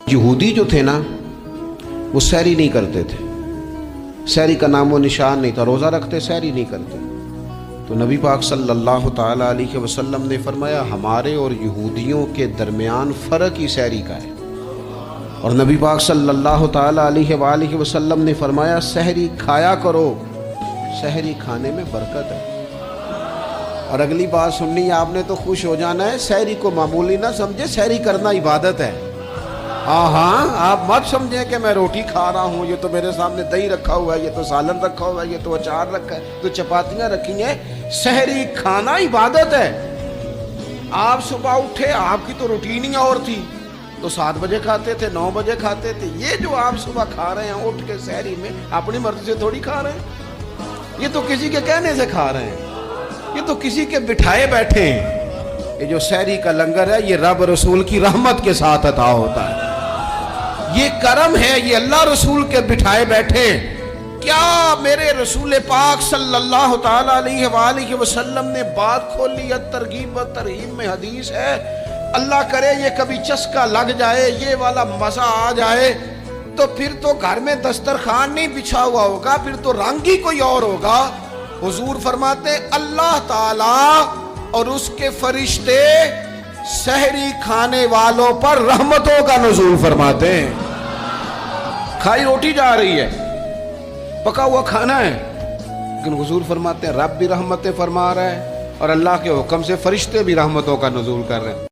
یہودی جو تھے نا وہ سحری نہیں کرتے تھے، سحری کا نام و نشان نہیں تھا، روزہ رکھتے سحری نہیں کرتے۔ تو نبی پاک صلی اللہ تعالیٰ علیہ وسلم نے فرمایا ہمارے اور یہودیوں کے درمیان فرق ہی سحری کا ہے، اور نبی پاک صلی اللہ تعالیٰ علیہ وآلہ وسلم نے فرمایا سحری کھایا کرو، سحری کھانے میں برکت ہے۔ اور اگلی بات سننی ہے آپ نے تو خوش ہو جانا ہے، سحری کو معمولی نہ سمجھے، سحری کرنا عبادت ہے۔ ہاں آپ مت سمجھیں کہ میں روٹی کھا رہا ہوں، یہ تو میرے سامنے دہی رکھا ہوا ہے، یہ تو سالن رکھا ہوا ہے، یہ تو اچار رکھا ہے، تو چپاتیاں رکھی ہیں۔ سحری کھانا عبادت ہے۔ آپ صبح اٹھے، آپ کی تو روٹین ہی اور تھی، تو 7 بجے کھاتے تھے، 9 بجے کھاتے تھے۔ یہ جو آپ صبح کھا رہے ہیں اٹھ کے سحری میں، اپنی مرضی سے تھوڑی کھا رہے ہیں، یہ تو کسی کے کہنے سے کھا رہے ہیں، یہ تو کسی کے بٹھائے بیٹھے ہیں۔ یہ جو سحری کا لنگر ہے یہ رب رسول کی رحمت کے ساتھ عطا ہوتا ہے، یہ کرم ہے، یہ اللہ رسول کے بٹھائے بیٹھے۔ کیا میرے رسول پاک صلی اللہ تعالیٰ علیہ وآلہ وسلم نے بات کھولی ہے، ترغیب و ترہیب میں حدیث ہے، اللہ کرے یہ کبھی چسکا لگ جائے، یہ والا مزہ آ جائے، تو پھر تو گھر میں دسترخوان نہیں بچھا ہوا ہوگا، پھر تو رنگ ہی کوئی اور ہوگا۔ حضور فرماتے اللہ تعالیٰ اور اس کے فرشتے سحری کھانے والوں پر رحمتوں کا نزول فرماتے ہیں۔ کھائی روٹی جا رہی ہے، پکا ہوا کھانا ہے، لیکن حضور فرماتے ہیں رب بھی رحمتیں فرما رہا ہے، اور اللہ کے حکم سے فرشتے بھی رحمتوں کا نزول کر رہے ہیں۔